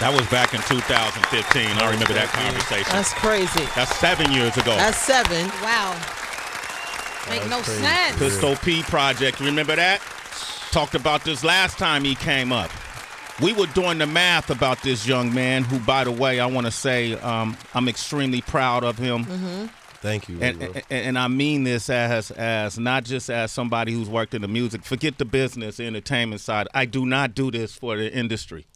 That was back in 2015. I remember that conversation. That's crazy. That's 7 years ago. That's 7. Wow. Make no sense. Pistol P Project. Remember that? Talked about this last time he came up. We were doing the math about this young man who, by the way, I want to say I'm extremely proud of him. Mm-hmm. Thank you. And I mean this as not just as somebody who's worked in the music. Forget the business, entertainment side. I do not do this for the industry.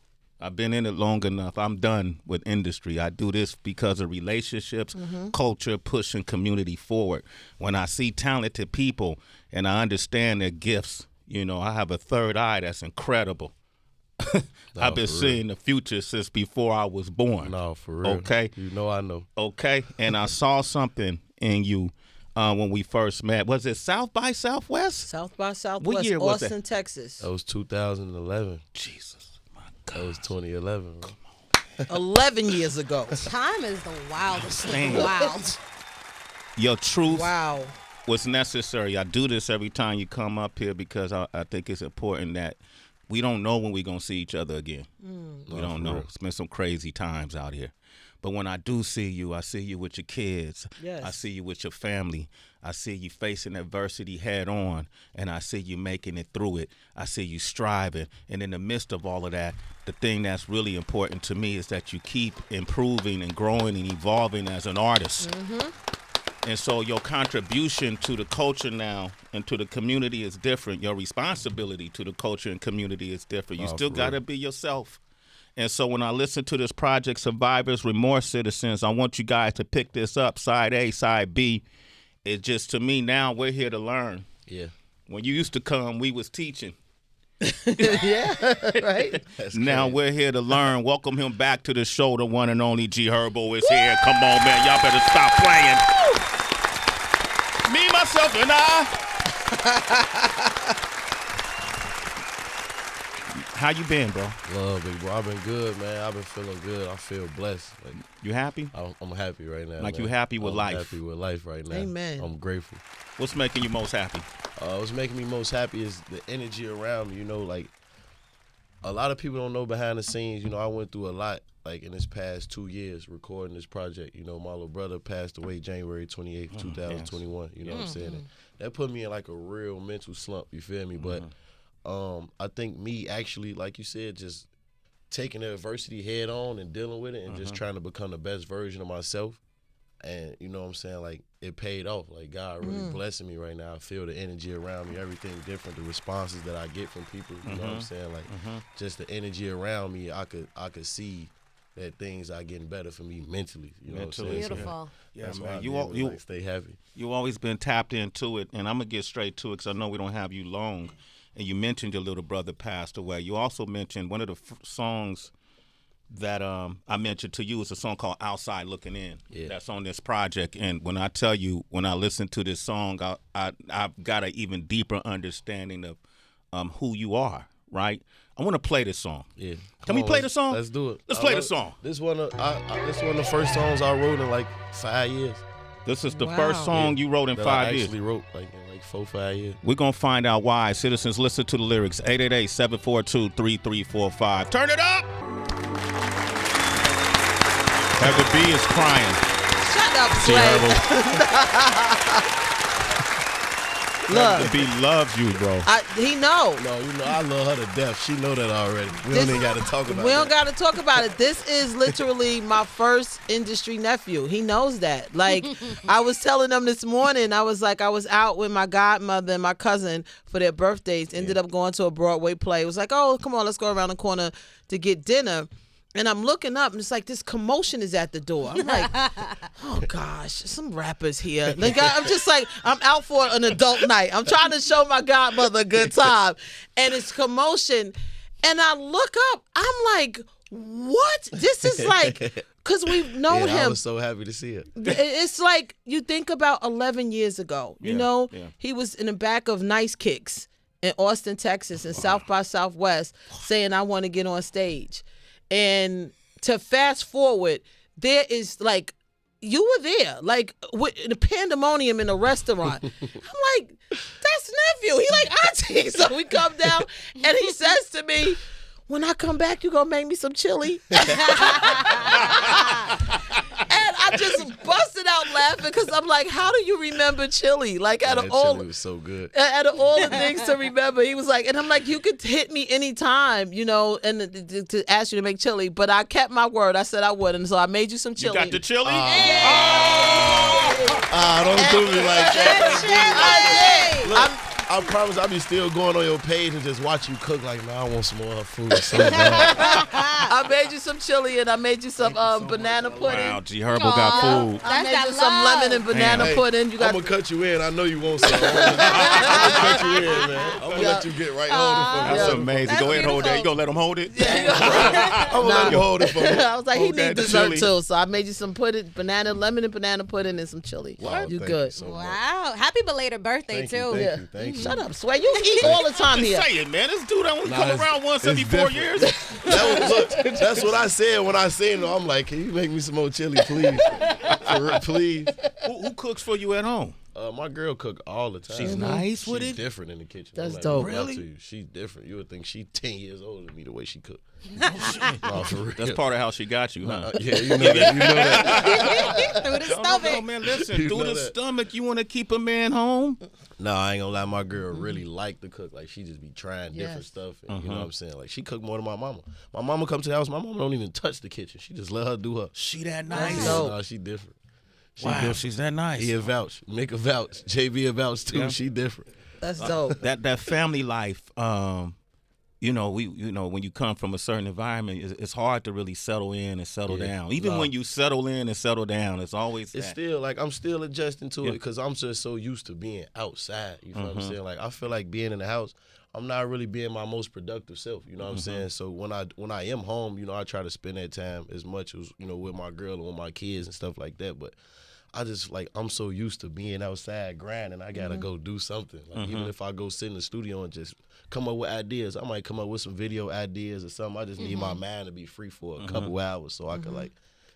I've been in it long enough. I'm done with industry. I do this because of relationships, culture, pushing community forward. When I see talented people and I understand their gifts, you know, I have a third eye that's incredible. I've been seeing the future since before I was born. No, for real. Okay? You know I know. Okay? And I saw something in you when we first met. Was it South by Southwest? South by Southwest, What year was Austin, Texas. That was 2011. Jesus. That was 2011. 11 years ago. Time is the wildest thing. Damn. Wild. Your truth Wow. was necessary. I do this every time you come up here because I think it's important that we don't know when we're going to see each other again. We don't know. It's been some crazy times out here. But when I do see you, I see you with your kids. Yes. I see you with your family. I see you facing adversity head on, and I see you making it through it. I see you striving. And in the midst of all of that, the thing that's really important to me is that you keep improving and growing and evolving as an artist. And so your contribution to the culture now and to the community is different. Your responsibility to the culture and community is different. You still got to be yourself. And so when I listen to this project, Survivors, Remorse Citizens, I want you guys to pick this up, side A, side B. It's just, to me, now we're here to learn. Yeah. When you used to come, we was teaching. Yeah, right? Now we're here to learn. Welcome him back to the show. The one and only G Herbo is here. Come on, man. Y'all better stop playing. Me, myself, and I. How you been, bro? Love, big bro. I've been good, man. I've been feeling good. I feel blessed. Like, You happy? I'm happy right now. Like man. you happy with life? I'm happy with life right now. Amen. I'm grateful. What's making you most happy? What's making me most happy is the energy around me. You know, like a lot of people don't know behind the scenes. You know, I went through a lot, like in this past 2 years recording this project. You know, my little brother passed away January 28th, 2021. You know what I'm saying? And that put me in like a real mental slump. You feel me? But I think me actually, like you said, just taking the adversity head on and dealing with it and just trying to become the best version of myself. And you know what I'm saying? Like, it paid off. Like, God really blessing me right now. I feel the energy around me, everything different, the responses that I get from people. You know what I'm saying? Like, just the energy around me, I could see that things are getting better for me mentally. You know what I'm saying? Beautiful. Yeah, That's man. why I like, stay happy. You always been tapped into it, and I'm going to get straight to it because I know we don't have you long. And you mentioned your little brother passed away. You also mentioned one of the songs that I mentioned to you is a song called Outside Looking In. Yeah. That's on this project. And when I tell you, when I listen to this song, I've got an even deeper understanding of who you are, right? I want to play this song. Yeah. Can we play the song? Let's do it. Let's play the song. This one of the first songs I wrote in like 5 years. This is the first song you wrote in that 5 I years. actually wrote like in like 4 or 5 years. We're going to find out why. Citizens, listen to the lyrics. 888-742-3345. Turn it up! Heather B is crying. Shut up, See, Sway. Herbo. Heather B loves you, bro. He know. No, you know, I love her to death. She know that already. We don't even got to talk about it. We don't got to talk about it. This is literally my first industry nephew. He knows that. Like, I was telling them this morning, I was out with my godmother and my cousin for their birthdays. Ended up going to a Broadway play. It was like, oh, come on, let's go around the corner to get dinner. And I'm looking up, and it's like this commotion is at the door. I'm like, oh, gosh, some rappers here. Like, I'm just like, I'm out for an adult night. I'm trying to show my godmother a good time. And it's commotion. And I look up. I'm like, what? This is like, because we've known him. I was so happy to see it. It's like you think about 11 years ago. You know, he was in the back of Nice Kicks in Austin, Texas, and South by Southwest saying, I want to get on stage. And to fast forward, there is like, you were there, like with the pandemonium in a restaurant. I'm like, that's nephew. He like auntie. So we come down and he says to me, when I come back, you gonna make me some chili? And I just busted out laughing because I'm like, how do you remember chili? Like out of all, chili was so good. out of all the things to remember, he was like, and I'm like, you could hit me anytime, you know, and to ask you to make chili. But I kept my word. I said I would, and so I made you some chili. You got the chili? Don't do me like that. Chili. Look, I promise I'll be still going on your page and just watch you cook like, man, I want some more food so bad. I made you some chili and I made you some banana pudding. Wow, G Herbo got food. I made That's you that some love. lemon and banana Hey, pudding. You got I'm going to cut you in. I know you want some. I'm going to cut you in, man. I'm going to let you get right hold it for me. That's Yeah. amazing. That's Go ahead and hold that. You beautiful. gonna let him hold it? I'm going to let you hold it for me. I was like, he Hold needs that dessert chili. too. So I made you some lemon and banana pudding and some chili. Wow, You thank good. you so much. Wow. Happy belated birthday, Thank too. you, Yeah. thank you. Shut up, Sway. You eat all the time Just here. say it, man. This dude only Nah, come it's- around once it's every 4 different. years. Look, that's what I said when I seen her. I'm like, can you make me some more chili, please? For real, please. Who cooks for you at home? My girl cook all the time. She's nice with She's it? different in the kitchen. That's I'm like, dope. look up Really? to you. She's different. You would think she's 10 years older than me the way she cook. No, for real. That's part of how she got you, huh? Yeah, you know that. You know that. Through the No, stomach. man, listen. You Through know the that. stomach, you want to keep a man home? No, I ain't gonna lie. My girl really like to cook. Like, she just be trying different Yes. stuff. And, you know what I'm saying? Like, she cook more than my mama. My mama come to the house. My mama don't even touch the kitchen. She just let her do her. She that That's nice? dope. Nah, she different. She Wow, different. she's that nice. He a vouch. Mick a vouch. JB a vouch, too. Yeah. She different. That's dope. That family life, you know, when you come from a certain environment, it's hard to really settle in and settle Yeah. down. Even No. when you settle in and settle down, it's always It's that. still like I'm still adjusting to Yeah. it because I'm just so used to being outside. You know what I'm saying? Like I feel like being in the house, I'm not really being my most productive self. You know what I'm saying? So when I am home, you know, I try to spend that time as much as with my girl and with my kids and stuff like that. But I just like I'm so used to being outside grinding. I gotta go do something. Like even if I go sit in the studio and just come up with ideas, I might come up with some video ideas or something. I just need my mind to be free for a couple hours so I can like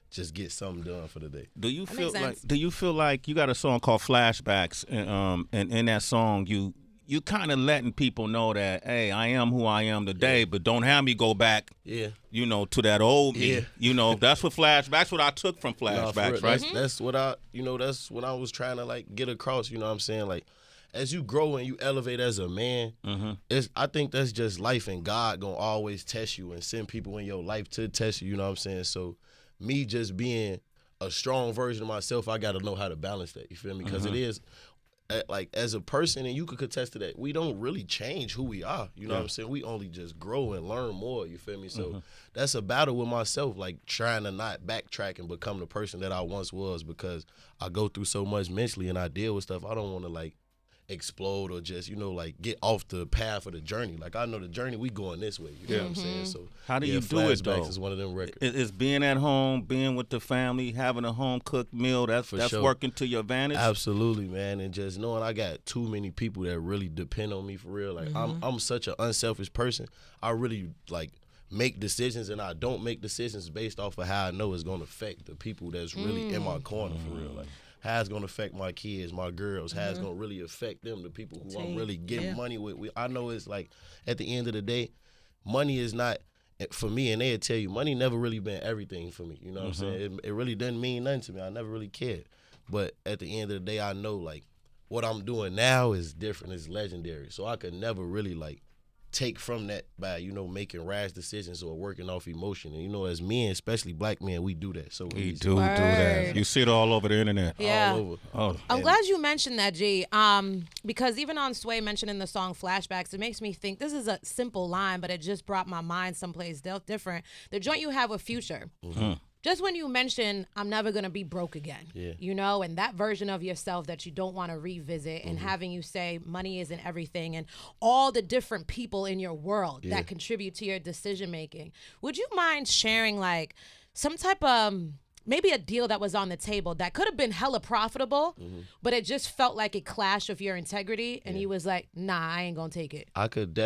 just get something done for the day. Do you That feel makes like? sense. Do you feel like you got a song called Flashbacks, and in that song you kind of letting people know that, hey, I am who I am today, but don't have me go back, Yeah. to that old me. Yeah. That's what That's what I took from Nah, for Flashbacks, real. right? That's what that's what I was trying to like get across, you know what I'm saying? Like as you grow and you elevate as a man, I think that's just life, and God gonna always test you and send people in your life to test you, you know what I'm saying? So me just being a strong version of myself, I gotta know how to balance that, you feel me? Because it is like as a person, and you could contest to that, we don't really change who we are. You know what I'm saying? We only just grow and learn more, you feel me? So that's a battle with myself, like trying to not backtrack and become the person that I once was, because I go through so much mentally and I deal with stuff. I don't want to like explode or just, like get off the path of the journey. Like I know the journey, we going this way. You know what I'm saying? So How do you do it, though? Flashbacks is one of them records. It's being at home, being with the family, having a home cooked meal. That's sure. working to your advantage. Absolutely, man, and just knowing I got too many people that really depend on me for real. Like I'm such an unselfish person. I really like make decisions, and I don't make decisions based off of how I know it's gonna affect the people that's really in my corner for real. Like how it's gonna affect my kids, my girls, how it's gonna really affect them, the people who I'm really getting money with. I know it's like at the end of the day, money is not for me, and they'll tell you money never really been everything for me. You know what I'm saying? It really doesn't mean nothing to me. I never really cared. But at the end of the day, I know like what I'm doing now is different. It's legendary. So I could never really like take from that by, making rash decisions or working off emotion. And, as men, especially black men, we do that. So We easy. do that. Word. You see it all over the internet. Yeah. All over. Oh, I'm glad you mentioned that, G. Because even on Sway mentioning the song Flashbacks, it makes me think this is a simple line, but it just brought my mind someplace different. The joint you have with Future. Just when you mention, I'm never going to be broke again, and that version of yourself that you don't want to revisit, and having you say money isn't everything, and all the different people in your world that contribute to your decision making. Would you mind sharing like some type of maybe a deal that was on the table that could have been hella profitable, but it just felt like it clashed with your integrity, and you was like, nah, I ain't going to take it? I could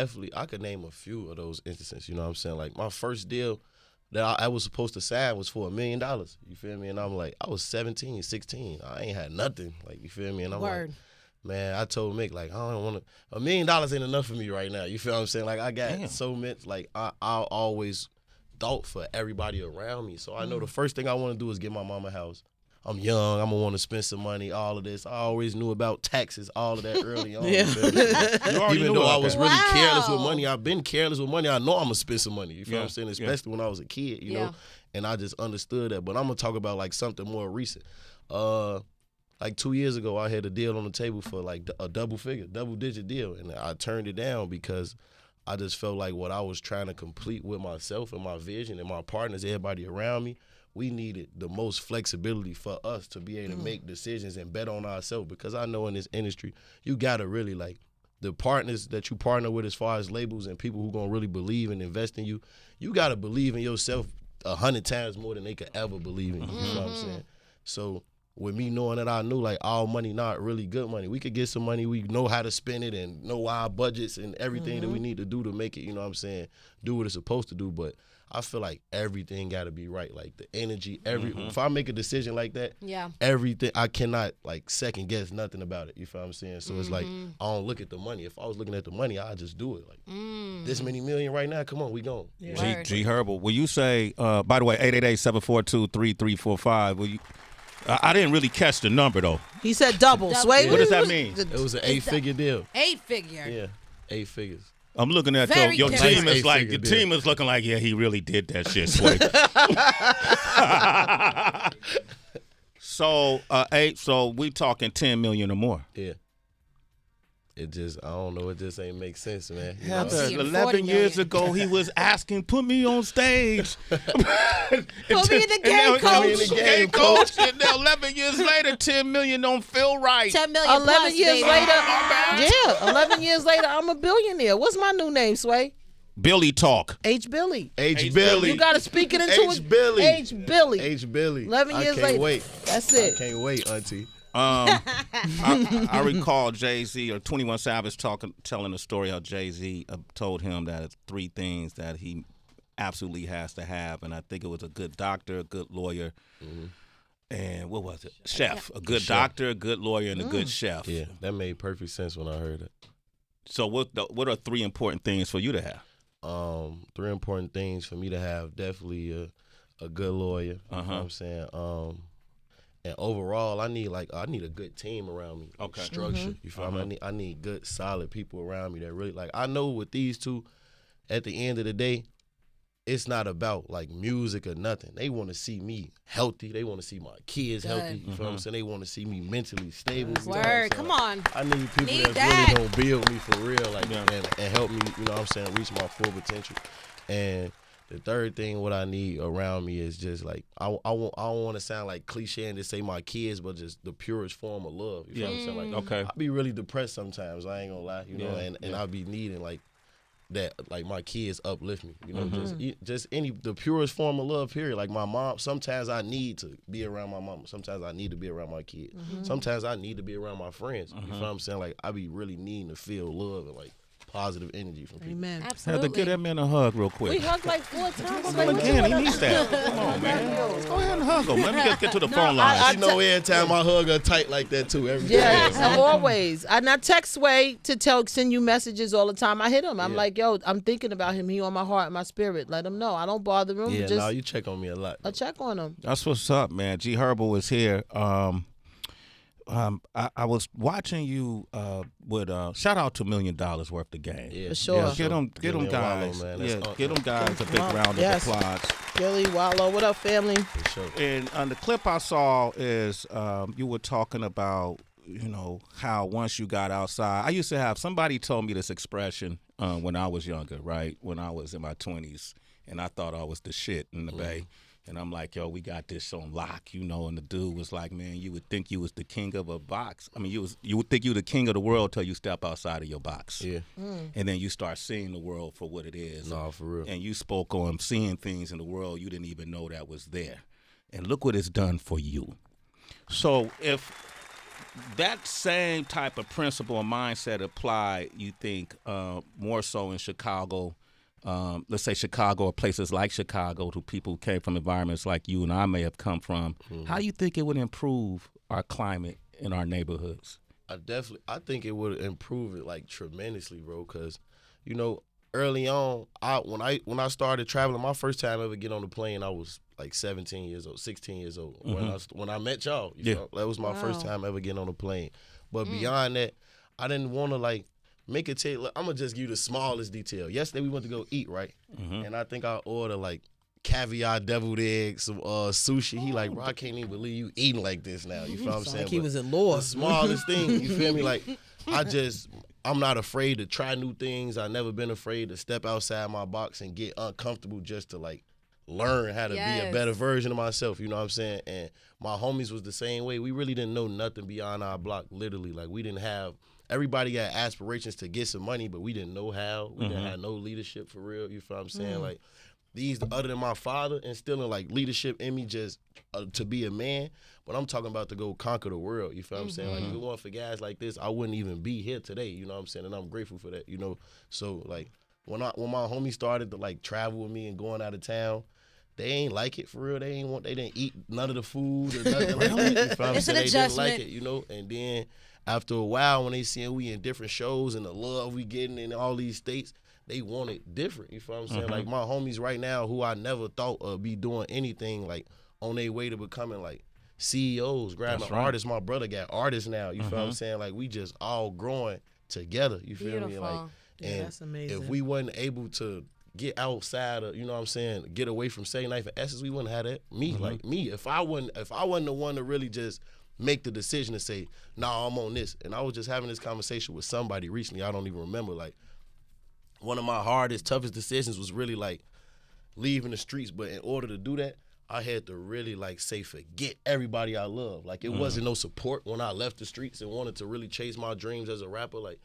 name a few of those instances. You know what I'm saying? Like my first deal that I was supposed to sign was for $1 million. You feel me? And I'm like, I was 17, 16. I ain't had nothing. Like, you feel me? And I'm Word. like, Man, I told Mick, like, I don't want to, $1 million ain't enough for me right now. You feel what I'm saying? Like, I got so much, like, I always thought for everybody around me. So I know the first thing I want to do is get my mama a house. I'm young. I'm going to want to spend some money, all of this. I always knew about taxes, all of that early on. Yeah. Even though I was really careless with money, I've been careless with money. I know I'm going to spend some money. You feel what I'm saying? Especially when I was a kid, you know? And I just understood that. But I'm going to talk about, like, something more recent. Like 2 years ago, I had a deal on the table for, like, a double-digit deal. And I turned it down because I just felt like what I was trying to complete with myself and my vision and my partners, everybody around me, we needed the most flexibility for us to be able to make decisions and bet on ourselves. Because I know in this industry, you got to really, like, the partners that you partner with as far as labels and people who going to really believe and invest in you, you got to believe in yourself 100 times more than they could ever believe in you. You know what I'm saying? So with me knowing that I knew, like, all money not really good money. We could get some money. We know how to spend it and know our budgets and everything that we need to do to make it, you know what I'm saying, do what it's supposed to do. But I feel like everything got to be right. Like, the energy, if I make a decision like that, everything, I cannot, like, second guess nothing about it. You feel what I'm saying? So it's like, I don't look at the money. If I was looking at the money, I'd just do it. Like, this many million right now, come on, we gone. Yeah. G Herbo, will you say, by the way, 888-742-3345, will you, I didn't really catch the number, though. He said double. Sway, what does that mean? It was an 8-figure deal. 8-figure. Yeah, 8 figures. I'm looking at your team is like, your team is looking like, yeah, he really did that shit, Sway. So we talking 10 million or more. Yeah. It just, I don't know, it just ain't make sense, man. You Yeah, know? 11 years ago, he was asking, put me on stage. Put me in the game, coach. Game coach. And now 11 years later, 10 million don't feel right. 10 million 11 plus, years baby. later, 11 years later, I'm a billionaire. What's my new name, Sway? Billy Talk. H. Billy. H. Billy. You got to speak it into it. H. Billy. H. Billy. H. Billy. 11 years later. I can't wait. That's it. I can't wait, auntie. I recall Jay-Z or 21 Savage telling a story how Jay-Z told him that it's 3 things that he absolutely has to have, and I think it was a good doctor, a good lawyer, and what was it? Chef. A good doctor, a good lawyer, and a good chef. Yeah, that made perfect sense when I heard it. So what are 3 important things for you to have? 3 important things for me to have, definitely a good lawyer. You know what I'm saying? And overall, I need a good team around me. Okay. Structure. You feel me? I need good, solid people around me that really, like, I know with these two, at the end of the day, it's not about, like, music or nothing. They want to see me healthy. They want to see my kids healthy. You feel what I'm saying? They want to see me mentally stable. You know what I'm saying? Come on. I need people that's really going to build me for real, like, and help me, you know what I'm saying, reach my full potential. And the third thing, what I need around me is just, like, I don't want to sound like cliche and just say my kids, but just the purest form of love. You feel what I'm saying? Like, okay. I be really depressed sometimes. I ain't gonna lie, you know, and I be needing, like, that, like, my kids uplift me. You know, just the purest form of love. Period. Like, my mom. Sometimes I need to be around my mom. Sometimes I need to be around my kids. Sometimes I need to be around my friends. You feel what I'm saying? Like, I be really needing to feel love and, like, positive energy from people. Amen. Have to get that man a hug real quick. We hugged like 4 times. Again, he needs that. Come on, man. Let's go ahead and hug him. Let me get to the phone line. You know, every time I hug her tight like that too. Every Yes, time. always. And I text Sway to send you messages all the time. I hit him. I'm like, yo, I'm thinking about him. He on my heart and my spirit. Let him know. I don't bother him. Yeah, just you check on me a lot. I check on him. That's what's up, man. G Herbo is here. I was watching you with shout out to $1 Million Worth of Game. Yeah, For sure. Yeah, get them guys. Wallow, get them guys a big round of applause. Billy Wallow, what up, family? For sure. And on the clip I saw is you were talking about, you know, how once you got outside. I used to have somebody told me this expression when I was younger, right? When I was in my 20s, and I thought I was the shit in the Bay. And I'm like, yo, we got this on lock, you know. And the dude was like, man, you would think you was the king of a box. I mean, you would think you the king of the world till you step outside of your box. Yeah. And then you start seeing the world for what it is. No, for real. And you spoke on seeing things in the world you didn't even know that was there. And look what it's done for you. So if that same type of principle and mindset apply, you think more so in Chicago, let's say Chicago or places like Chicago, to people who came from environments like you and I may have come from, how do you think it would improve our climate in our neighborhoods I think it would improve it like tremendously, bro. Cause, you know, early on, when I started traveling, my first time ever get on the plane, I was like 16 years old. When I met y'all, you know, that was my first time ever getting on a plane. But beyond that, I didn't want to like make it take. I'm gonna just give you the smallest detail. Yesterday we went to go eat, right? And I think I ordered like caviar, deviled eggs, some sushi. He like, bro, I can't even believe you eating like this now. You feel what I'm saying? Like he was in law. The smallest thing, you feel me? Like, I'm not afraid to try new things. I've never been afraid to step outside my box and get uncomfortable just to like learn how to be a better version of myself. You know what I'm saying? And my homies was the same way. We really didn't know nothing beyond our block, literally. Like, we didn't have, everybody had aspirations to get some money, but we didn't know how. We didn't have no leadership for real. You feel what I'm saying? Like, these, other than my father, instilling like leadership in me just to be a man. But I'm talking about to go conquer the world. You feel what I'm saying? Like, if it weren't for guys like this, I wouldn't even be here today. You know what I'm saying? And I'm grateful for that. You know, so like when my homies started to like travel with me and going out of town, they ain't like it for real. They didn't eat none of the food or nothing like that. You feel what I'm saying? They didn't like it, you know. And then after a while, when they seeing we in different shows and the love we getting in all these states, they want it different. You feel what I'm saying? Like my homies right now, who I never thought would be doing anything like on their way to becoming like CEOs, grabbing artists. My brother got artists now. You feel what I'm saying? Like, we just all growing together. You feel me? Like, and that's amazing. if we wasn't able to get outside of, you know what I'm saying, get away from Say Knife and Essence, we wouldn't have that. Like me, if I wasn't the one to really just make the decision to say, nah, I'm on this. And I was just having this conversation with somebody recently, I don't even remember, like, one of my hardest, toughest decisions was really like leaving the streets. But in order to do that, I had to really like say, forget everybody I love. Like, it wasn't no support when I left the streets and wanted to really chase my dreams as a rapper. Like,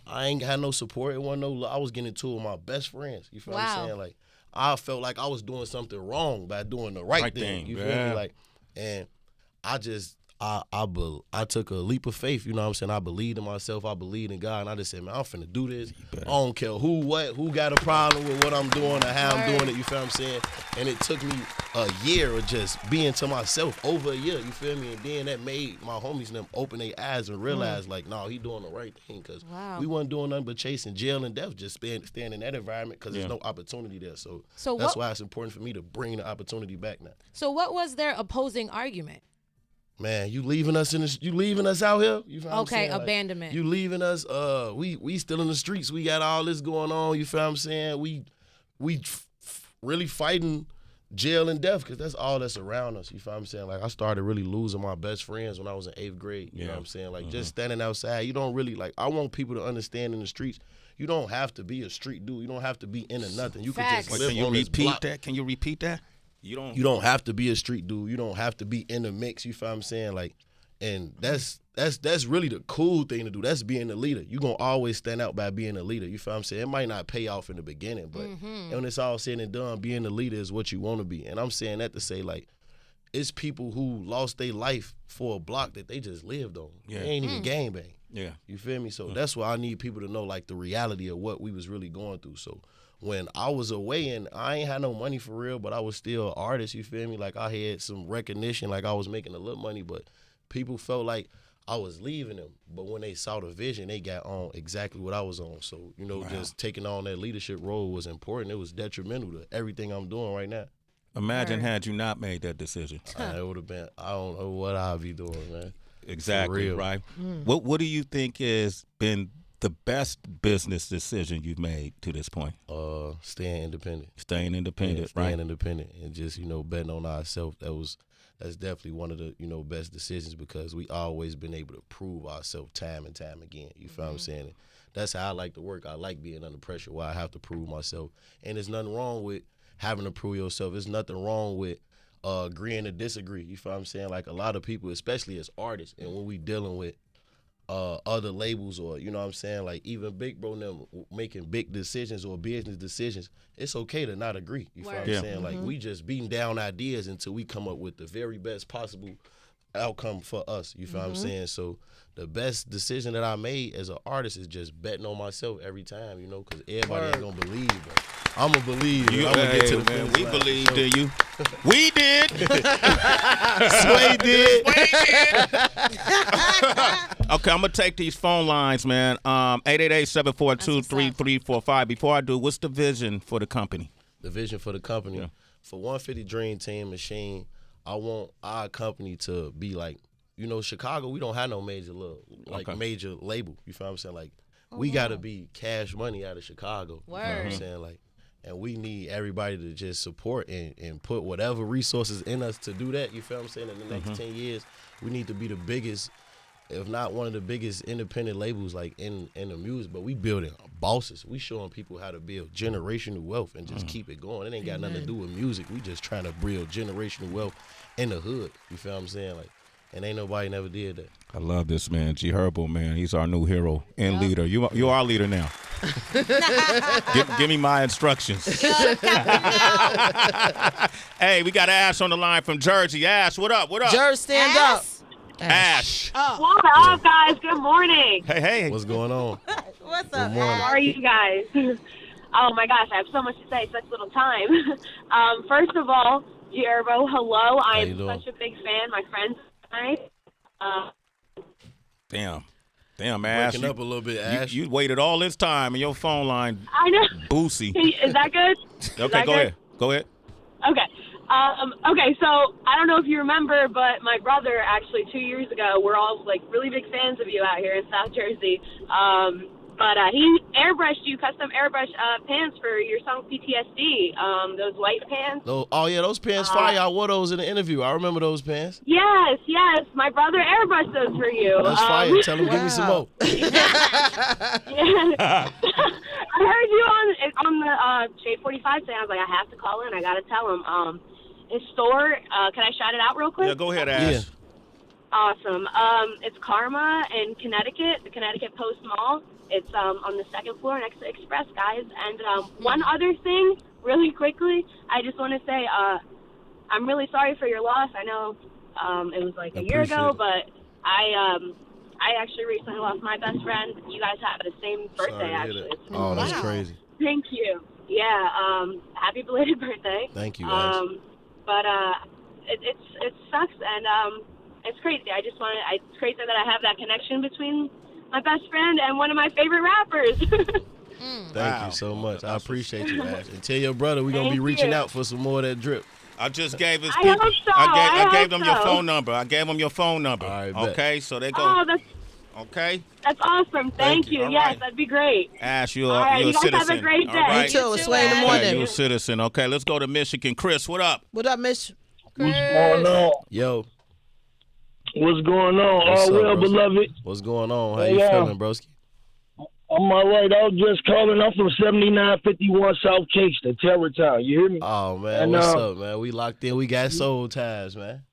I ain't had no support. It wasn't no, I was getting into it with my best friends. You feel what I'm saying? Like, I felt like I was doing something wrong by doing the right thing. You feel me? Like, and I just, I took a leap of faith, you know what I'm saying? I believed in myself, I believed in God, and I just said, man, I'm finna do this. I don't care who got a problem with what I'm doing or how I'm doing it, you feel what I'm saying? And it took me a year of just being to myself, over a year, you feel me? And then that made my homies and them open their eyes and realize, like, no, he doing the right thing, because we wasn't doing nothing but chasing jail and death, just staying in that environment, because there's no opportunity there. So that's why it's important for me to bring the opportunity back now. So what was their opposing argument? Man, you leaving us out here? You feel what I'm saying? Abandonment. Like, you leaving us, we still in the streets. We got all this going on, you feel what I'm saying? We really fighting jail and death, because that's all that's around us, you feel what I'm saying? Like, I started really losing my best friends when I was in 8th grade, you know what I'm saying? Like, just standing outside, you don't really, like, I want people to understand in the streets, you don't have to be a street dude. You don't have to be into nothing. You can just live on this block. Can you repeat that? You don't have to be a street dude. You don't have to be in the mix. You feel what I'm saying? Like, and that's really the cool thing to do. That's being a leader. You gonna always stand out by being a leader. You feel what I'm saying? It might not pay off in the beginning, but when it's all said and done, being a leader is what you want to be. And I'm saying that to say, like, it's people who lost their life for a block that they just lived on. They ain't even gangbang. Yeah. You feel me? So that's why I need people to know, like, the reality of what we was really going through. So when I was away and I ain't had no money for real, but I was still an artist, you feel me? Like, I had some recognition, like I was making a little money, but people felt like I was leaving them. But when they saw the vision, they got on exactly what I was on. So, you know, just taking on that leadership role was important. It was detrimental to everything I'm doing right now. Imagine had you not made that decision. It would have been, I don't know what I'd be doing, man. Exactly, right? What do you think has been the best business decision you've made to this point? Staying independent. Staying independent, right? Staying independent and just, you know, betting on ourselves. That's definitely one of the, you know, best decisions, because we always been able to prove ourselves time and time again. You feel what I'm saying? That's how I like to work. I like being under pressure where I have to prove myself. And there's nothing wrong with having to prove yourself. There's nothing wrong with agreeing to disagree. You feel what I'm saying? Like, a lot of people, especially as artists, and when we dealing with other labels, or, you know what I'm saying, like even Big Bro and them making big decisions or business decisions, it's okay to not agree. You feel what I'm saying? Like, we just beating down ideas until we come up with the very best possible outcome for us. You feel what I'm saying? So the best decision that I made as an artist is just betting on myself every time, you know, because everybody ain't gonna believe, but I'm gonna believe. I'm gonna get to the finish line. We believed in you. We did. Sway did. Okay, I'm gonna take these phone lines, man. 888-742-3345. Before I do, what's the vision for the company? The vision for the company, for 150 Dream Team Machine, I want our company to be like, Chicago. We don't have no major major label. You feel what I'm saying? Like, we gotta be Cash Money out of Chicago. Word. You know what I'm saying? Like, and we need everybody to just support and put whatever resources in us to do that. You feel what I'm saying? In the next 10 years, we need to be the biggest, if not one of the biggest independent labels like in the music. But we building bosses. We showing people how to build generational wealth and just keep it going. It ain't got nothing to do with music. We just trying to build generational wealth in the hood. You feel what I'm saying? Like, and ain't nobody never did that. I love this man, G Herbo, man. He's our new hero and leader. You are leader now. give me my instructions. Hey, we got Ash on the line from Jersey. Ash, what up? What up? Jersey, stand up. Ash. What up, guys? Good morning. Hey. What's going on? What's Good up? morning. How are you guys? Oh my gosh, I have so much to say, such little time. First of all, Herbo, hello. I am doing? such a big fan. My friends and I. Damn, Ash. Waking up a little bit, Ash. You waited all this time and your phone line I know. boosie. Is that good? Okay, go ahead. Okay. Okay, so I don't know if you remember, but my brother actually 2 years ago, we're all like really big fans of you out here in South Jersey. But he airbrushed you, custom airbrush pants for your song PTSD. Those white pants. Those pants fire. I wore those in the interview. I remember those pants. Yes. My brother airbrushed those for you. That's fire. Tell him, give me some more. I heard you on the Shade 45 today. I was like, I have to call in. I got to tell him. His store, can I shout it out real quick? Yeah, go ahead, Ash. Yeah. Awesome. It's Karma in Connecticut, the Connecticut Post Mall. It's on the second floor next to Express, guys. And one other thing, really quickly, I just want to say I'm really sorry for your loss. I know it was like a year ago, but I actually recently lost my best friend. You guys have the same birthday, actually. Oh, that's crazy. Thank you. Yeah. Happy belated birthday. Thank you, Ash. But it sucks, and it's crazy. It's crazy that I have that connection between my best friend and one of my favorite rappers. Thank you so much. I appreciate you, Ash. And tell your brother we're gonna be reaching out for some more of that drip. I just gave his I people. hope so. I gave them so. your phone number. I gave them your phone number. All right, bet. Okay, so they go. Oh, Okay. that's awesome. Thank you. All Yes, right. that'd be great. Ash, you're All right, a you guys citizen. have a great day. All right. You too. It's Sway in the Okay, morning. you're a citizen. Okay, let's go to Michigan. Chris, what up? What up, Miss? What's going on? Yo, What's going on? What's All up, well, bro? beloved. what's going on? How Hey, you feeling, broski? I'm all right. I was just calling. I'm from 7951 South Kingston, Terrortown. You hear me? Oh man, And, what's up, man? We locked in. We got soul ties, man.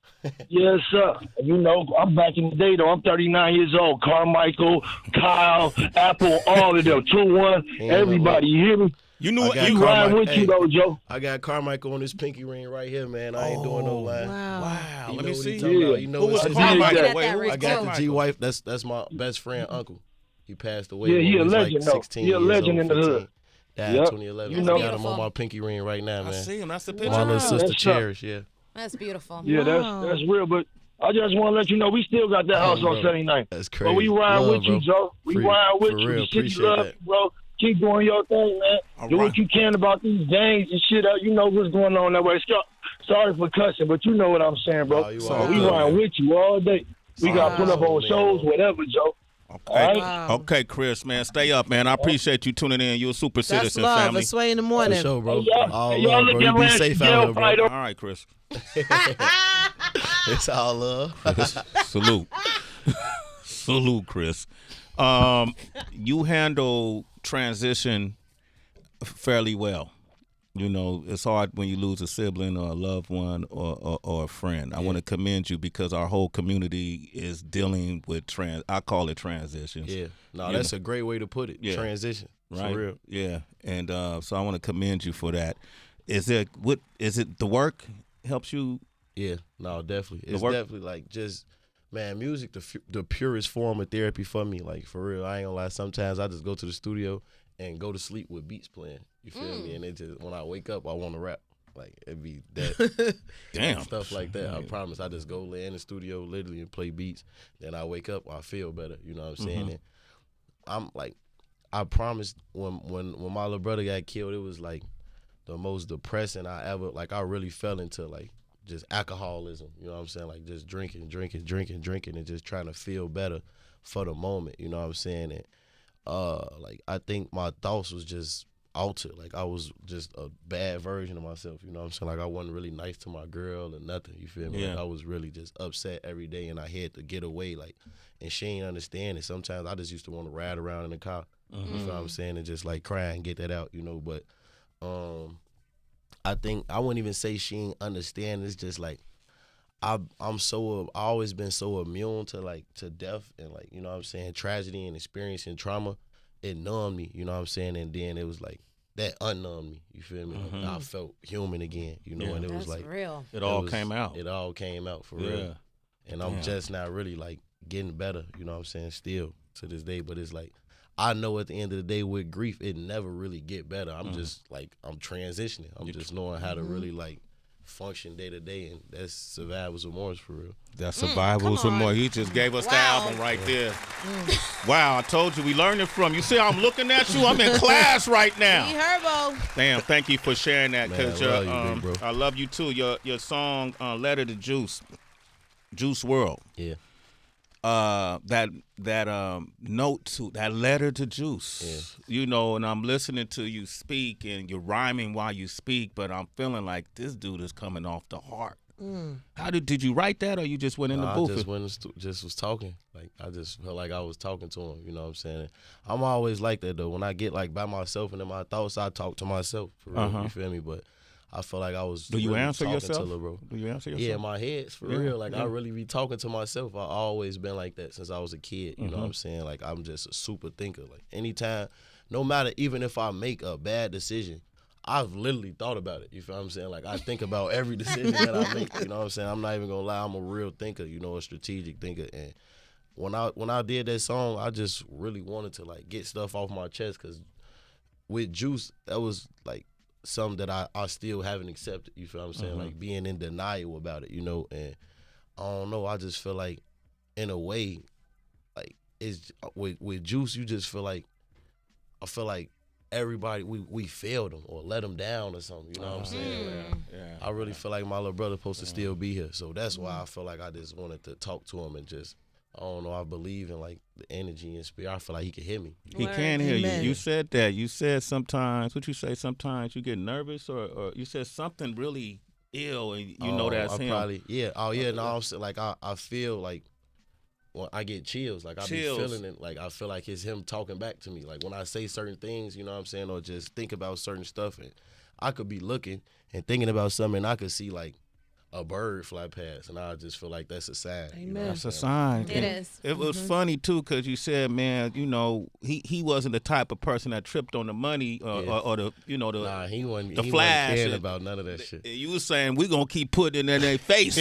Yes, sir. You know, I'm back in the day, though. I'm 39 years old. Carmichael, Kyle, Apple, all of them. 2-1, everybody. You hear me? You knew I what got you You ride Carmichael. with you, though, Joe. I got Carmichael on this pinky ring right here, man. I ain't doing no line. Wow. You Let know me what see. he talking about. You know Who was what's his name? Carmichael? Looking Wait, at who that was I got the Carmichael? G-wife. That's my best friend, uncle. He passed away Yeah, when he he a was legend, like though. 16 He a years legend old, in the hood. 15. Died Yep. 2011. You I know. got him on Beautiful. my pinky ring right now, man. I see him. That's the picture. My little sister That's up. Cherish, yeah. That's beautiful. Yeah, that's real. But I just want to let you know we still got that house on bro. 79. That's crazy. But we ride Love, with you, bro. Joe. We For- ride with for you. real, The city appreciate love that. you, bro. Keep doing your thing, man. All Do right. what you can about these gangs and shit. You know what's going on that way. Sorry for cussing, but you know what I'm saying, bro. Oh, you So all we good, ride man. with you all day. We got to put up on man. shows, whatever, Joe. Okay. Wow. Okay, Chris, man, stay up, man. I appreciate you tuning in. You're a super That's citizen, love. family. It's Sway in the For morning. sure, bro. Y'all- All y'all love, bro. look You at be Lance safe out jail here, bro. fight All right, Chris. It's all love. Salute. Salute, Chris. You handle transition fairly well. You know, it's hard when you lose a sibling or a loved one or a friend. I want to commend you because our whole community is dealing with I call it transitions. Yeah. No, You that's a great way to put it. Yeah. Transition. Right. For real. Yeah. And so I want to commend you for that. Is it the work helps you? Yeah. No, definitely. It's work- definitely like just, man, music, the purest form of therapy for me. Like, for real. I ain't gonna lie. Sometimes I just go to the studio and go to sleep with beats playing. You feel me? And it just, when I wake up, I want to rap. Like it'd be that Damn. stuff like that. I promise. I just go lay in the studio literally and play beats. Then I wake up, I feel better. You know what I'm saying? And I'm like, I promise when my little brother got killed, it was like the most depressing I ever, like I really fell into like just alcoholism. You know what I'm saying? Like just drinking, and just trying to feel better for the moment. You know what I'm saying? And like I think my thoughts was just altered. Like I was just a bad version of myself. You know what I'm saying? Like I wasn't really nice to my girl or nothing. You feel me? Yeah. Like I was really just upset every day, and I had to get away. Like, and she ain't understand it. Sometimes I just used to want to ride around in the car. You know what I'm saying? And just like cry and get that out. You know, but I think I wouldn't even say she ain't understand. It's just like I always been so immune to death and like, you know what I'm saying, tragedy and experiencing trauma. It numbed me, you know what I'm saying, and then it was like that unnumbed me. You feel me? Like, I felt human again, you know, and it was like real. It all came out. It all came out for real, and I'm just not really like getting better. You know what I'm saying? Still to this day, but it's like I know at the end of the day with grief, it never really get better. I'm just like I'm transitioning. I'm just knowing how to really like function day to day, and that's survival's remorse for real. That's survival's come on. remorse. He just gave us the Wow. album right there. Wow, I told you we learned it from you. See, I'm looking at you. I'm in class right now. See Herbo. Damn, thank you for sharing that. Man, I Cause love you, big bro. I love you too. Your song "Letter to Juice WRLD." Yeah. That note to that letter to Juice. You know, and I'm listening to you speak, and you're rhyming while you speak, but I'm feeling like this dude is coming off the heart. How did you write that, or you just went in the booth? I just went just was talking. Like I just felt like I was talking to him. You know what I'm saying? I'm always like that though. When I get like by myself and in my thoughts, I talk to myself for real. You feel me? But I feel like I was. Do you really answer talking yourself? To Lil Bro. Do you answer yourself? Yeah, in my head, for real. Like I really be talking to myself. I always been like that since I was a kid. You know what I'm saying? Like I'm just a super thinker. Like anytime, no matter, even if I make a bad decision, I've literally thought about it. You feel what I'm saying? Like I think about every decision that I make. You know what I'm saying? I'm not even gonna lie. I'm a real thinker. You know, a strategic thinker. And when I did that song, I just really wanted to like get stuff off my chest, because with Juice, that was like something that I still haven't accepted. You feel what I'm saying? Like being in denial about it, you know. And I don't know, I just feel like in a way, like it's with Juice, you just feel like, I feel like everybody, we failed them or let them down or something, you know what I'm saying? Like, I really feel like my little brother supposed to still be here. So that's why I feel like I just wanted to talk to him and just, I don't know, I believe in like the energy and spirit. I feel like he can hear me. He can hear you. Amen. You said that. You said sometimes, what you say, sometimes you get nervous, or you said something really ill, and you know that's I him. probably, no, I'm saying, like I feel like when I get chills, like I be Chills. feeling it, like I feel like it's him talking back to me. Like when I say certain things, you know what I'm saying, or just think about certain stuff, and I could be looking and thinking about something, and I could see like a bird fly past, and I just feel like that's a sign. You know what I'm That's a saying? sign. It And is. It was funny too, because you said, man, you know, he wasn't the type of person that tripped on the money or the, you know, the Nah, he wasn't flash caring and- about none of that shit. You was saying we gonna keep putting it in their face.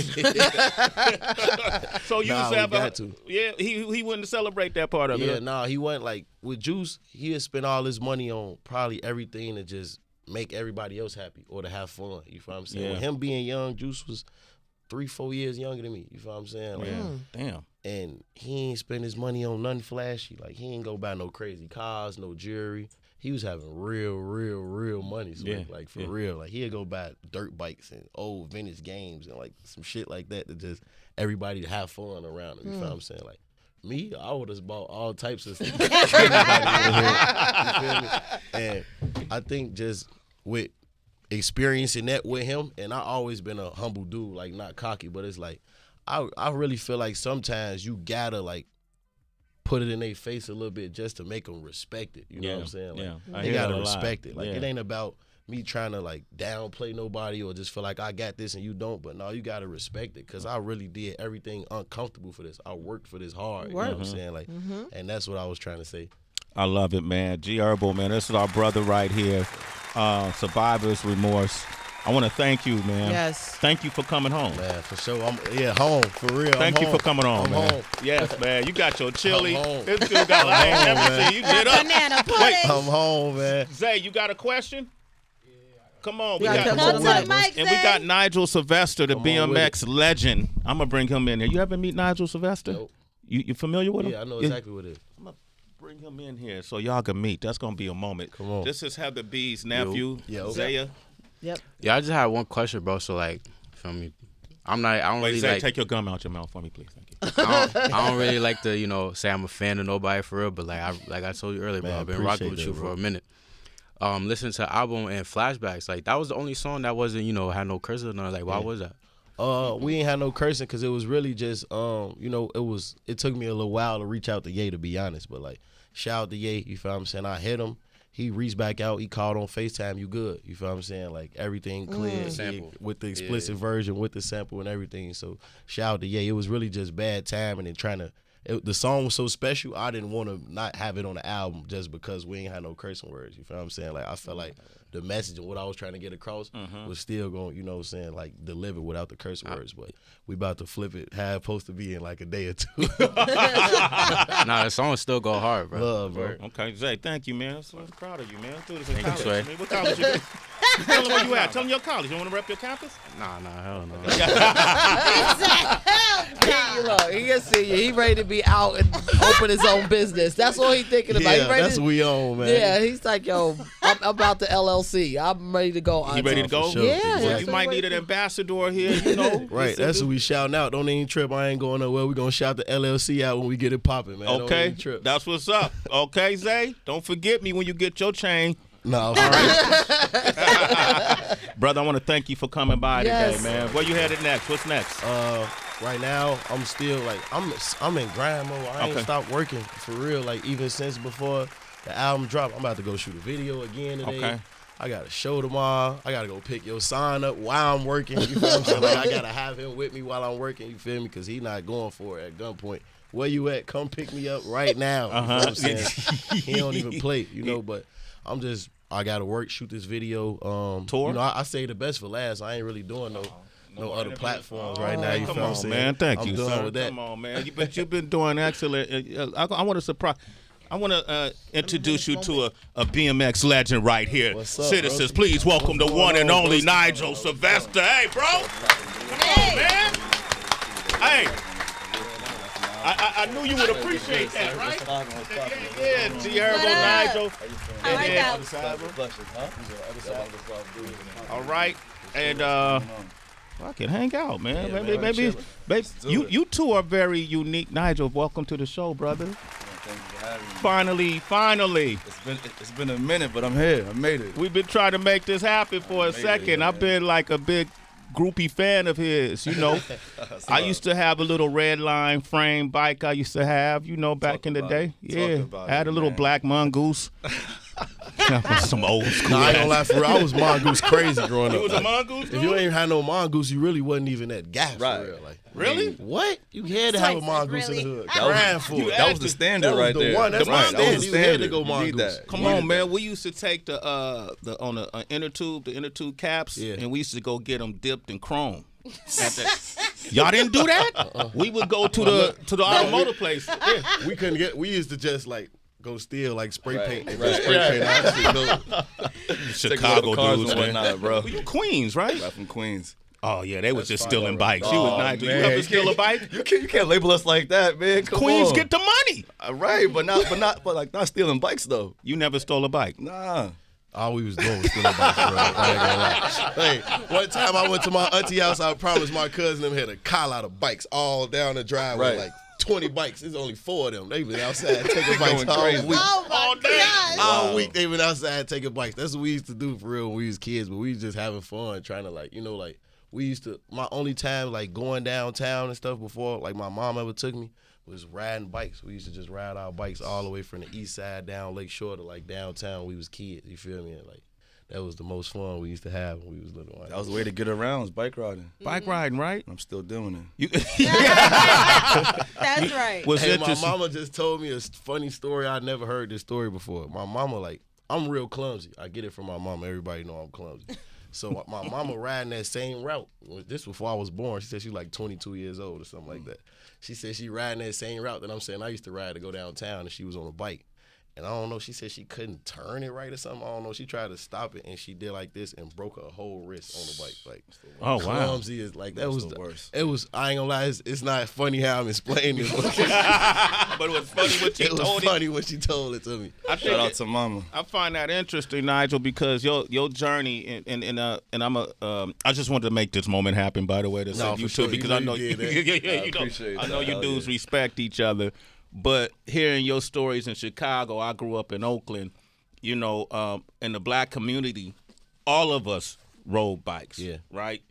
So you Nah, was we got to. Yeah, he wouldn't celebrate that part of Yeah, it. nah, he went like with Juice, he had spent all his money on probably everything to just make everybody else happy or to have fun. You feel what I'm saying? Yeah. With him being young, Juice was 3-4 years younger than me. You feel what I'm saying? Like, Damn. and he ain't spend his money on nothing flashy. Like he ain't go buy no crazy cars, no jewelry. He was having real money. So like for real. Like he'd go buy dirt bikes and old vintage games and like some shit like that to just everybody to have fun around him. You feel what I'm saying? Like me, I would have bought all types of stuff. You feel me? And I think just with experiencing that with him, and I always been a humble dude, like not cocky, but it's like I really feel like sometimes you gotta like put it in their face a little bit just to make them respect it. You know what I'm saying? Like, I they hear gotta that a lot. respect it. Like Yeah. it ain't about me trying to like downplay nobody or just feel like I got this and you don't. But no, you gotta respect it, because I really did everything uncomfortable for this. I worked for this hard. You know what I'm saying? Like, and that's what I was trying to say. I love it, man. Herbo, man, this is our brother right here. Survivor's Remorse. I want to thank you, man. Yes. Thank you for coming home. Man, for sure. I'm home for real. Thank you for coming on, I'm man. home. Yes, man. You got your chili. I'm home. This dude got I ain't never man. seen you get up. Banana pudding. I'm home, man. Zay, you got a question? Come on. We gotta come Come to to the the mic. mic, And we got Nigel Sylvester, the Come on with BMX legend. I'm gonna bring him in here. You ever meet Nigel Sylvester? Nope. You familiar with him? Yeah, I know exactly what it is. I'm gonna bring him in here so y'all can meet. That's gonna be a moment. Come on. This is Heather B's nephew, Yo. Zaya. Yep. Yeah, I just had one question, bro. So like, feel me? I don't Wait, really Zaya, like. take your gum out your mouth for me, please. Thank you. I don't really like to, say I'm a fan of nobody for real. But like I told you earlier, bro, Man, I've been rocking with appreciate you that, for bro. a minute. Listening to the album and flashbacks, like that was the only song that wasn't, had no curses or nothing. Like, why was that? We ain't had no cursing because it was really just, it took me a little while to reach out to Ye, to be honest. But like, shout out to Ye, you feel what I'm saying? I hit him. He reached back out. He called on FaceTime. You good? You feel what I'm saying? Like everything clear Sample. with the explicit version, with the sample and everything. So shout out to Ye. It was really just bad timing and trying to. The song was so special. I didn't want to not have it on the album just because we ain't had no cursing words. You feel what I'm saying? Like I felt like the message and what I was trying to get across was still going, like delivered without the curse words. But we about to flip it. How it's supposed to be in like a day or two. Nah, the song still go hard, bro. Love, bro. Okay, Zay, thank you, man. So I'm proud of you, man. Do this in Thank you, college. Sway. I mean, what college you do? Tell them where you at. Tell them your college. You want to rep your campus? Nah, hell no. He can see you. He ready to be out and open his own business. That's all he thinking about. Yeah, he ready that's to, what we on, man. Yeah, he's like, yo, I'm about the LLC. I'm ready to go. You ready to go? sure. Yeah. Well, Exactly. you might need an ambassador here, Right, that's what we shouting out. Don't even trip. I ain't going nowhere. We gonna shout the LLC out when we get it popping, man. Don't Okay, even trip. that's what's up. Okay, Zay, don't forget me when you get your chain. No, Brother, I want to thank you for coming by Yes. today, man. Where you headed next? What's next? right now I'm still like I'm in grind mode. I ain't Okay. stopped working for real. Like even since before the album dropped, I'm about to go shoot a video again today. Okay. I got a show tomorrow. I gotta go pick your sign up while I'm working. You feel what I'm saying? Like I gotta have him with me while I'm working. You feel me? Because he not going for it at gunpoint. Where you at? Come pick me up right now. You feel what I'm saying? He don't even play, but I gotta work, shoot this video. Tour? I say the best for last. I ain't really doing no other platforms right now. You Come feel what I'm on, saying? man. Thank I'm you, done sir. with that. Come on, man. But you've been doing excellent. I want to surprise. I want to introduce you to a BMX legend right here. What's up, Citizens, bro? please welcome the What's one going and on, only bro? Nigel Sylvester. Hey, bro. Hey. Man. Hey. I knew you would appreciate that, right? Yeah, G Herbo, What up? Nigel. I like And that. All right, and I can hang out, man. Yeah, maybe, man, maybe you two are very unique. Nigel, welcome to the show, brother. Thank you for having me. Finally, It's been a minute, but I'm here. I made it. we've been trying to make this happen for a made it, second. yeah, I've been like a big groupie fan of his. I used to have a little red line frame bike. I used to have, back Talk in the about day. it. Yeah, Talk about I had it, a little man. black mongoose. Some old school. Nah, I ain't ass. gonna lie for real. I was mongoose crazy growing up. You was a Like, mongoose, if you ain't had no mongoose, you really wasn't even that gas Right. for real. Like, Really? what? You had to have a Twice, mongoose really? in the hood. That was- Crying for it. That was the standard That was right the there. one. That's Right, my that was standard. the You had to standard. go You need mongoose. that. Come You on, needed man. that. We used to take the on the inner tube caps, Yeah. and we used to go get them dipped in chrome. Y'all didn't do that? We would go to the automotive place. Yeah. We couldn't get. We used to just like go steal like spray Right, paint and right. spray paint out shit. No. Chicago cars dudes, and man. whatnot, bro. You Queens, right? Right from Queens. Oh yeah, they was just fine, stealing though, bikes. You was Nigel. You man. ever steal a bike? You can't label us like that, man. Come Queens on. get the money. Right, but not stealing bikes though. You never stole a bike. Nah. All we was doing was stealing bikes, bro. I ain't gonna lie. Hey, one time I went to my auntie house. I promised my cousin them had a lot of bikes all down the driveway, Right. like 20 bikes. There's only 4 of them. They been outside taking bikes Going all crazy. week. Oh my God. All week they been outside taking bikes. That's what we used to do for real when we was kids. But we was just having fun, trying to we used to. My only time like going downtown and stuff before like my mom ever took me was riding bikes. We used to just ride our bikes all the way from the east side down Lake Shore to like downtown. When we was kids. You feel me? And, like that was the most fun we used to have when we was little. That was the way to get around, was bike riding. Bike riding, right? I'm still doing it. You That's right. was Hey, my interesting. mama just told me a funny story. I never heard this story before. My mama, I'm real clumsy. I get it from my mama. Everybody know I'm clumsy. So my mama riding that same route. This before I was born. She said she was like 22 years old or something like that. She said she riding that same route that I'm saying I used to ride to go downtown, and she was on a bike. And I don't know, she said she couldn't turn it right or something. I don't know. She tried to stop it and she did like this and broke her whole wrist on the bike. Like, oh wow, clumsy is like that was the worst. It was. I ain't gonna lie. It's not funny how I'm explaining it, but but it was funny what you it was told funny when she told it to me. Shout out to mama. I find that interesting, Nigel, because your journey and I'm I just wanted to make this moment happen. By the way, to No, say for you sure. too, because You I know know you did that. you know, appreciate I know that. you Hell dudes yeah. respect each other. But hearing your stories in Chicago, I grew up in Oakland. You know, in the black community, all of us rode bikes. Yeah. Right.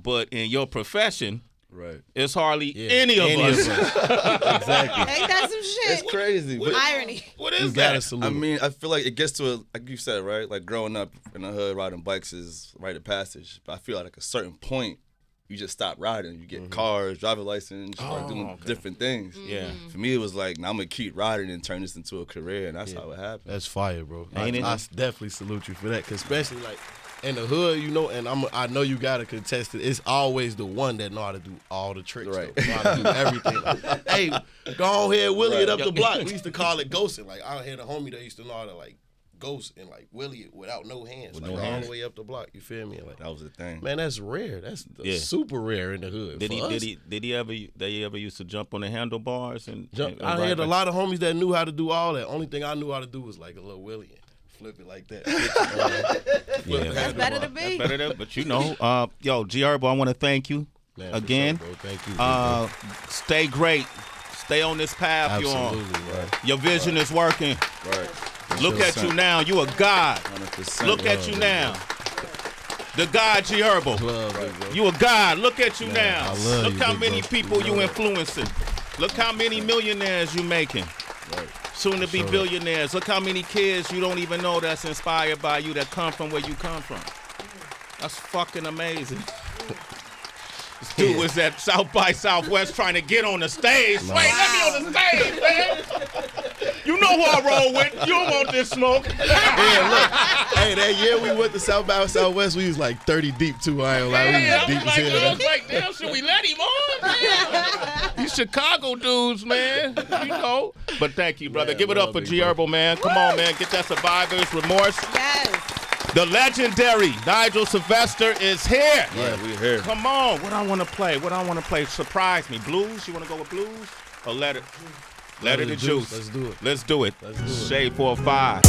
But in your profession, Right. it's hardly any of us. Exactly. Ain't that some shit? It's crazy. But Irony. What You is gotta that? salute. I mean, I feel like it gets to like you said, right? Like growing up in the hood, riding bikes is rite of passage. But I feel like at a certain point, you just stop riding. You get cars, driver license, start doing different things. Yeah. For me, it was like, now I'm gonna keep riding and turn this into a career, and that's how it happened. That's fire, bro. Ain't it? I definitely salute you for that, cause especially like in the hood, you know, and I know you gotta contest it. It's always the one that know how to do all the tricks, Right. though. Know how to do everything. Like, hey, go ahead, Willie it up the block. We used to call it ghosting. Like I had a homie that used to know how to like ghost and like Willie it without no hands, like all the way up the block. You feel me? Like That was the thing. man, that's rare. That's Yeah. super rare in the hood. Did For us, he ever used to jump on the handlebars and I ride had a bikes? lot of homies that knew how to do all that. Only thing I knew how to do was like a little Willie and flip it like that. Yeah. That's better to be. Better than, but you know, yo, G Herbo, I want to thank you Man, for again. sure, bro. Thank you. bro. Stay great. Stay on this path you're on. Absolutely, right. Your vision is working. Right. Look at you now. You a god. 100%. Look at you now. The God G Herbo. Love it, bro. You a god. Look at you now. I love Look you, how big many bro. people you influencing. Look how many millionaires you making. Soon to be sure. billionaires. Look how many kids you don't even know that's inspired by you that come from where you come from. That's fucking amazing. This dude was at South by Southwest trying to get on the stage. Wait, let me on the stage, man. You know who I roll with. You don't want this smoke. Yeah, look. Hey, that year we went to South by Southwest, we was like 30 deep too. I ain't like, we Yeah, was I deep was as like, I hell. was like, damn, should we let him on? Man? These Chicago dudes, man. You know. But thank you, brother. Man, Give it up love for big G bro. Herbo, man. Come on, man. Get that Survivor's Remorse. Yes. The legendary Nigel Sylvester is here. Yeah, we here. Come on. What I want to play? What I want to play? Surprise me. Blues? You want to go with blues? Or let it the juice? Let's do it. Let's do it. Let's do it. Shade 4-5.